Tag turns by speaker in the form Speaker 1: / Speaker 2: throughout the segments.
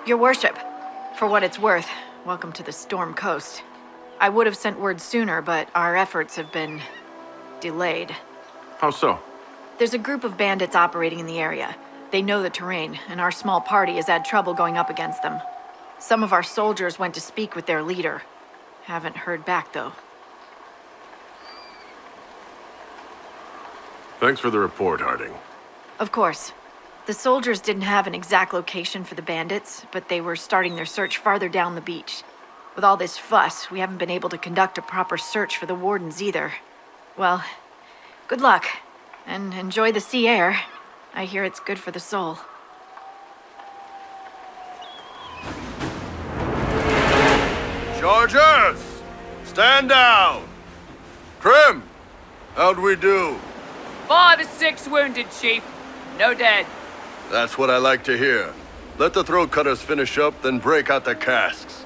Speaker 1: Your worship, for what it's worth, welcome to the Storm Coast. I would have sent word sooner, but our efforts have been delayed.
Speaker 2: How so?
Speaker 1: There's a group of bandits operating in the area. They know the terrain, and our small party has had trouble going up against them. Some of our soldiers went to speak with their leader. Haven't heard back, though.
Speaker 2: Thanks for the report, Harding.
Speaker 1: Of course. The soldiers didn't have an exact location for the bandits, but they were starting their search farther down the beach. With all this fuss, we haven't been able to conduct a proper search for the wardens either. Well, good luck, and enjoy the sea air. I hear it's good for the soul.
Speaker 3: Chargers! Stand down! Krim! How'd we do?
Speaker 4: 5 or 6 wounded, Chief. No dead.
Speaker 3: That's what I like to hear. Let the throat cutters finish up, then break out the casks.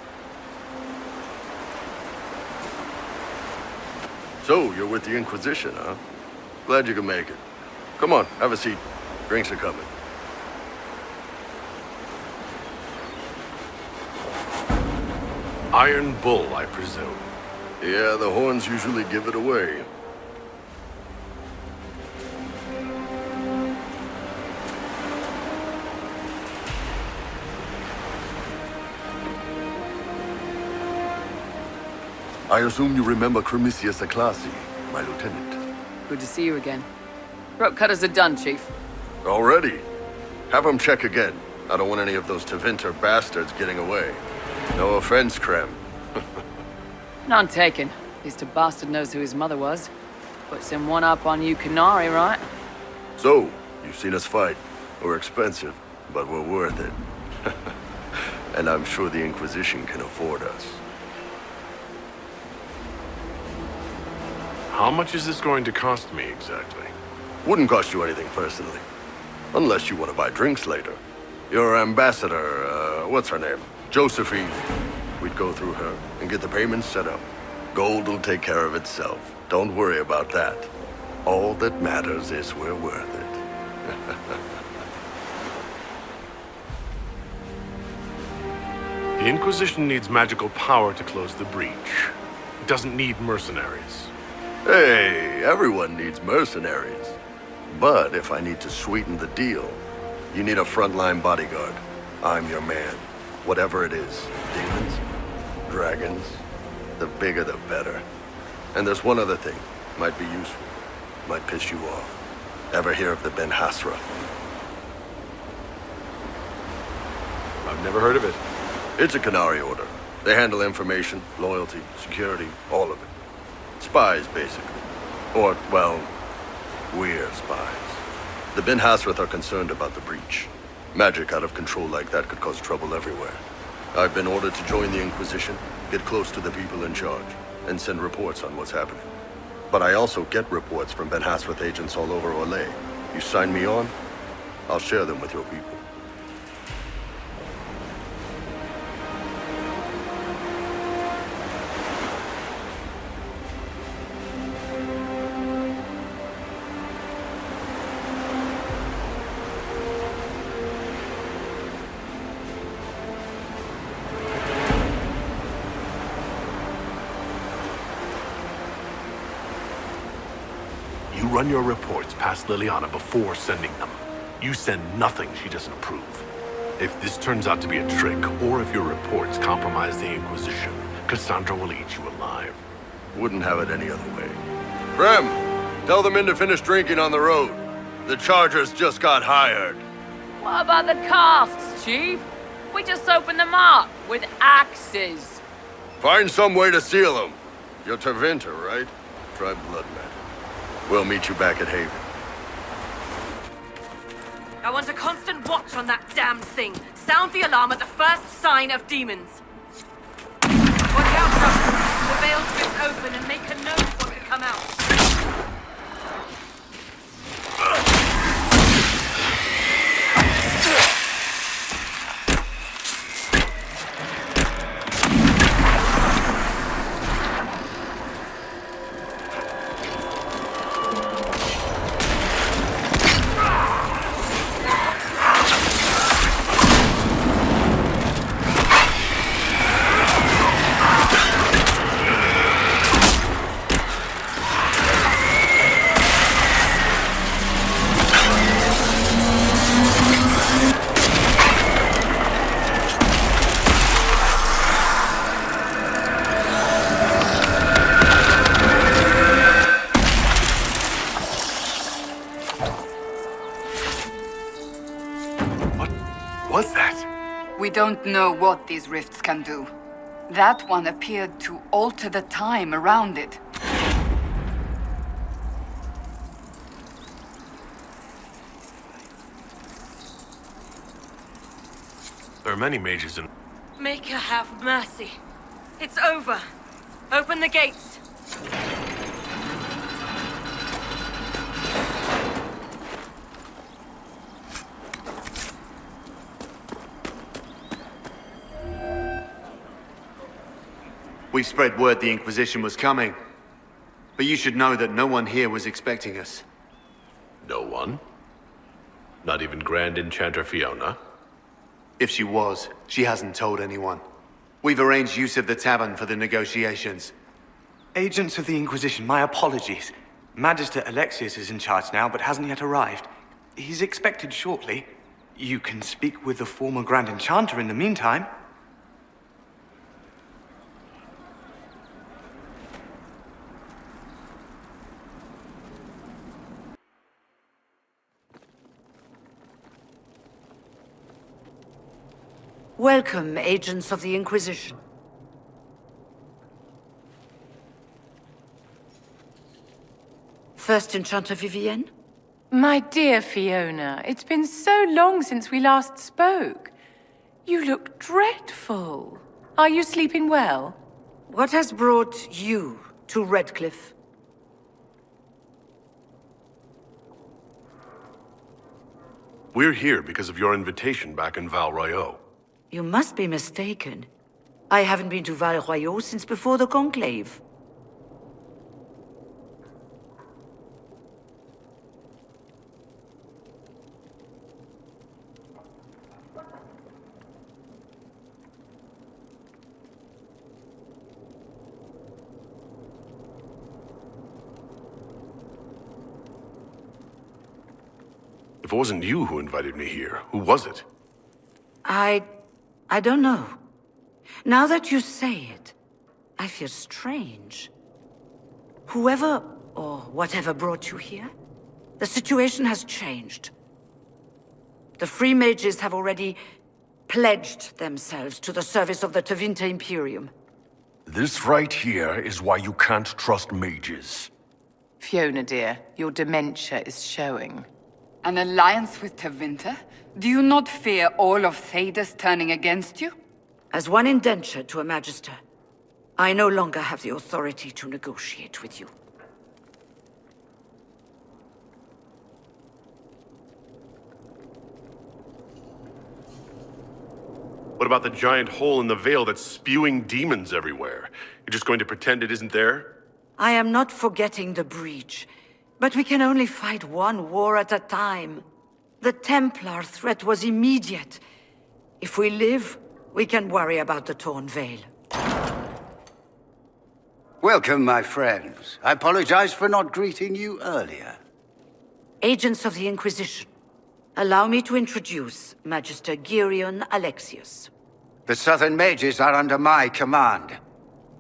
Speaker 3: So, you're with the Inquisition, huh? Glad you can make it. Come on, have a seat. Drinks are coming.
Speaker 2: Iron Bull, I presume.
Speaker 3: Yeah, the horns usually give it away. I assume you remember Cremisius Aclassi, my lieutenant.
Speaker 4: Good to see you again. Throat cutters are done, Chief.
Speaker 3: Already? Have them check again. I don't want any of those Tevinter bastards getting away. No offense, Krem.
Speaker 4: None taken. At least a bastard knows who his mother was. Puts him one up on you Canary, right?
Speaker 3: So, you've seen us fight. We're expensive, but we're worth it. And I'm sure the Inquisition can afford us.
Speaker 2: How much is this going to cost me, exactly?
Speaker 3: Wouldn't cost you anything personally. Unless you want to buy drinks later. Your ambassador, what's her name? Josephine. We'd go through her and get the payments set up. Gold will take care of itself. Don't worry about that. All that matters is we're worth it.
Speaker 2: The Inquisition needs magical power to close the breach. It doesn't need mercenaries.
Speaker 3: Hey, everyone needs mercenaries. But if I need to sweeten the deal, you need a frontline bodyguard. I'm your man. Whatever it is. Demons, dragons, the bigger the better. And there's one other thing. Might be useful. Might piss you off. Ever hear of the Ben Hasra?
Speaker 2: I've never heard of it.
Speaker 3: It's a Canary order. They handle information, loyalty, security, all of it. Spies, basically. Or, well, we're spies. The Ben Hasrath are concerned about the breach. Magic out of control like that could cause trouble everywhere. I've been ordered to join the Inquisition, get close to the people in charge, and send reports on what's happening. But I also get reports from Ben Hasrath agents all over Orlais. You sign me on, I'll share them with your people.
Speaker 2: You run your reports past Liliana before sending them. You send nothing she doesn't approve. If this turns out to be a trick, or if your reports compromise the Inquisition, Cassandra will eat you alive.
Speaker 3: Wouldn't have it any other way. Rem, tell the men to finish drinking on the road. The Chargers just got hired.
Speaker 4: What about the casks, Chief? We just opened them up with axes.
Speaker 3: Find some way to seal them. You're Tevinter, right? Try blood matter. We'll meet you back at Haven.
Speaker 5: I want a constant watch on that damned thing. Sound the alarm at the first sign of demons. Watch out, Doctor. The veil strips open and make a note what could come out.
Speaker 6: We don't know what these rifts can do. That one appeared to alter the time around it.
Speaker 2: There are many mages in...
Speaker 5: Maker have mercy. It's over. Open the gates.
Speaker 7: We spread word the Inquisition was coming. But you should know that no one here was expecting us.
Speaker 2: No one? Not even Grand Enchanter Fiona?
Speaker 7: If she was, she hasn't told anyone. We've arranged use of the tavern for the negotiations.
Speaker 8: Agents of the Inquisition, my apologies. Magister Alexius is in charge now, but hasn't yet arrived. He's expected shortly. You can speak with the former Grand Enchanter in the meantime.
Speaker 9: Welcome, agents of the Inquisition. First Enchanter Vivienne?
Speaker 10: My dear Fiona, it's been so long since we last spoke. You look dreadful. Are you sleeping well?
Speaker 9: What has brought you to Redcliffe?
Speaker 2: We're here because of your invitation back in Val Royeaux.
Speaker 9: You must be mistaken. I haven't been to Val Royeaux since before the Conclave.
Speaker 2: If it wasn't you who invited me here, who was it?
Speaker 9: I don't know. Now that you say it, I feel strange. Whoever or whatever brought you here, the situation has changed. The Free Mages have already pledged themselves to the service of the Tevinter Imperium.
Speaker 11: This right here is why you can't trust mages.
Speaker 10: Fiona, dear, your dementia is showing.
Speaker 6: An alliance with Tevinter? Do you not fear all of Thedas turning against you?
Speaker 9: As one indentured to a Magister, I no longer have the authority to negotiate with you.
Speaker 2: What about the giant hole in the veil that's spewing demons everywhere? You're just going to pretend it isn't there?
Speaker 9: I am not forgetting the breach, but we can only fight one war at a time. The Templar threat was immediate. If we live, we can worry about the torn veil.
Speaker 12: Welcome, my friends. I apologize for not greeting you earlier.
Speaker 9: Agents of the Inquisition, allow me to introduce Magister Girion Alexius.
Speaker 12: The Southern Mages are under my command.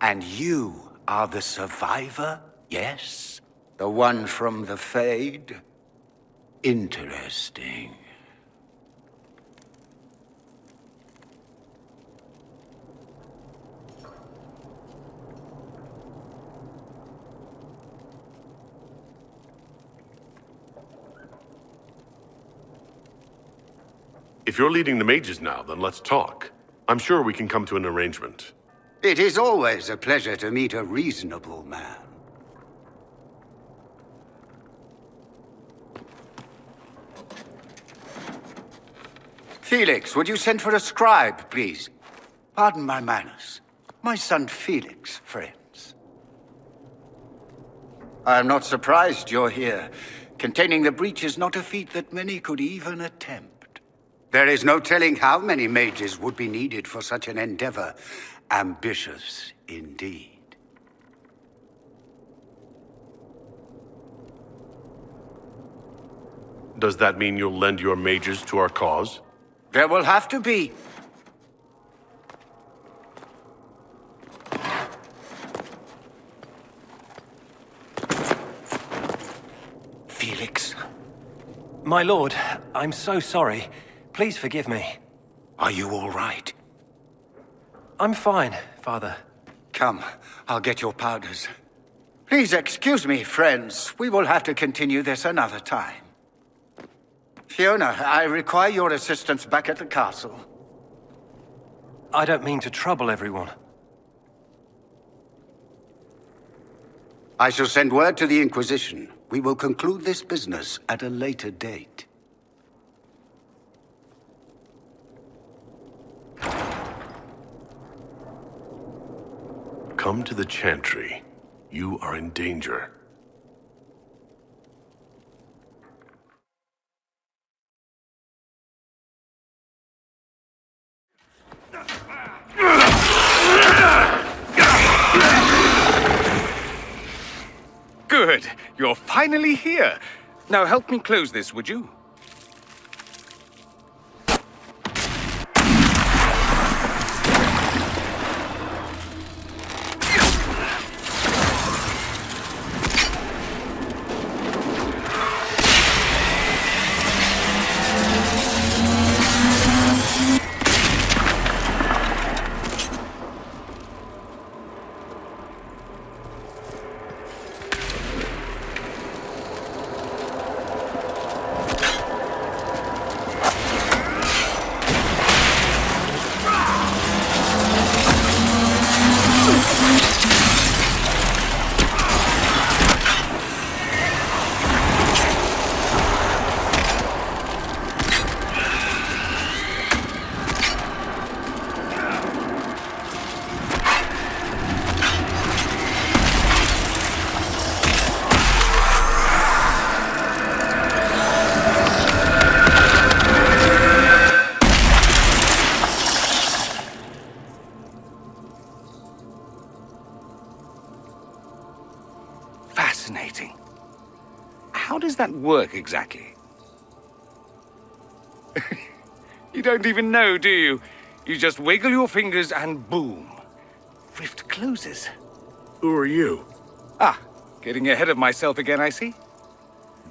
Speaker 12: And you are the survivor, yes? The one from the Fade? Interesting.
Speaker 2: If you're leading the mages now, then let's talk. I'm sure we can come to an arrangement.
Speaker 12: It is always a pleasure to meet a reasonable man. Felix, would you send for a scribe, please? Pardon my manners. My son Felix, friends. I am not surprised you're here. Containing the breach is not a feat that many could even attempt. There is no telling how many mages would be needed for such an endeavor. Ambitious, indeed.
Speaker 2: Does that mean you'll lend your mages to our cause?
Speaker 12: There will have to be.
Speaker 8: Felix. My lord, I'm so sorry. Please forgive me.
Speaker 12: Are you all right?
Speaker 13: I'm fine, Father.
Speaker 12: Come, I'll get your powders. Please excuse me, friends. We will have to continue this another time. Fiona, I require your assistance back at the castle.
Speaker 13: I don't mean to trouble everyone.
Speaker 12: I shall send word to the Inquisition. We will conclude this business at a later date.
Speaker 2: Come to the Chantry. You are in danger.
Speaker 14: Good. You're finally here. Now help me close this, would you? Fascinating. How does that work exactly? You don't even know, do you? You just wiggle your fingers and boom. Rift closes.
Speaker 11: Who are you?
Speaker 14: Ah, getting ahead of myself again, I see.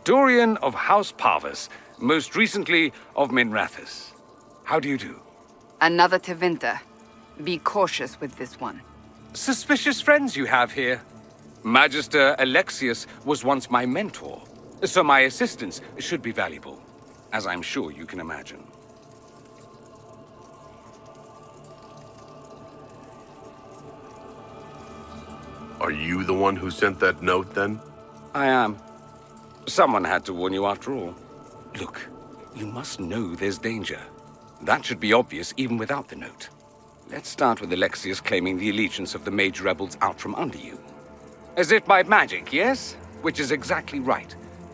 Speaker 14: Dorian of House Parvus, most recently of Minrathous. How do you do?
Speaker 6: Another Tevinter. Be cautious with this one.
Speaker 14: Suspicious friends you have here. Magister Alexius was once my mentor, so my assistance should be valuable, as I'm sure you can imagine.
Speaker 2: Are you the one who sent that note, then?
Speaker 14: I am. Someone had to warn you after all. Look, you must know there's danger. That should be obvious even without the note. Let's start with Alexius claiming the allegiance of the mage rebels out from under you. As if by magic, yes? Which is exactly right.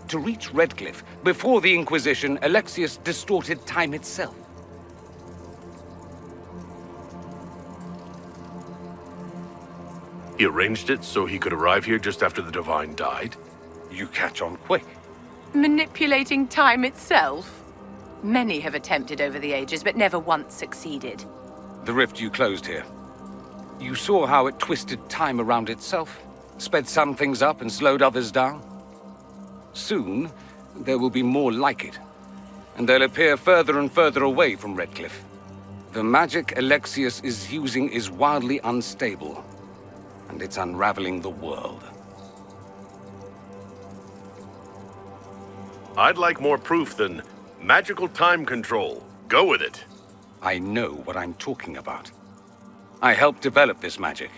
Speaker 14: To reach Redcliffe, before the Inquisition, Alexius distorted time itself.
Speaker 2: He arranged it so he could arrive here just after the Divine died?
Speaker 14: You catch on quick.
Speaker 10: Manipulating time itself? Many have attempted over the ages, but never once succeeded.
Speaker 14: The rift you closed here. You saw how it twisted time around itself? Sped some things up and slowed others down? Soon, there will be more like it. And they'll appear further and further away from Redcliffe. The magic Alexius is using is wildly unstable. And it's unraveling the world.
Speaker 2: I'd like more proof than magical time control. Go with it.
Speaker 14: I know what I'm talking about. I helped develop this magic.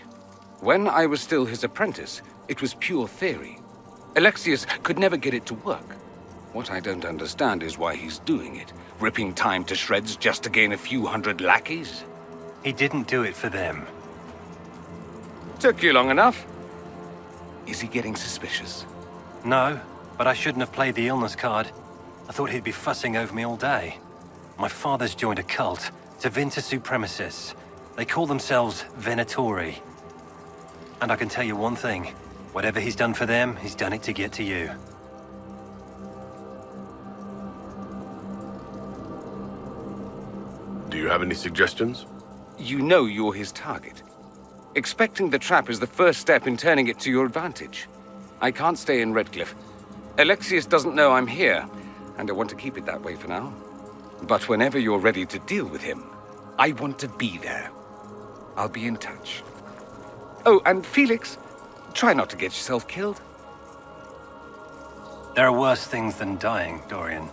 Speaker 14: When I was still his apprentice, it was pure theory. Alexius could never get it to work. What I don't understand is why he's doing it, ripping time to shreds just to gain a few hundred lackeys.
Speaker 13: He didn't do it for them.
Speaker 14: Took you long enough. Is he getting suspicious?
Speaker 13: No, but I shouldn't have played the illness card. I thought he'd be fussing over me all day. My father's joined a cult, Tevinter Supremacists. They call themselves Venatori. And I can tell you one thing. Whatever he's done for them, he's done it to get to you.
Speaker 2: Do you have any suggestions?
Speaker 14: You know you're his target. Expecting the trap is the first step in turning it to your advantage. I can't stay in Redcliffe. Alexius doesn't know I'm here, and I want to keep it that way for now. But whenever you're ready to deal with him, I want to be there. I'll be in touch. Oh, and Felix, try not to get yourself killed.
Speaker 13: There are worse things than dying, Dorian.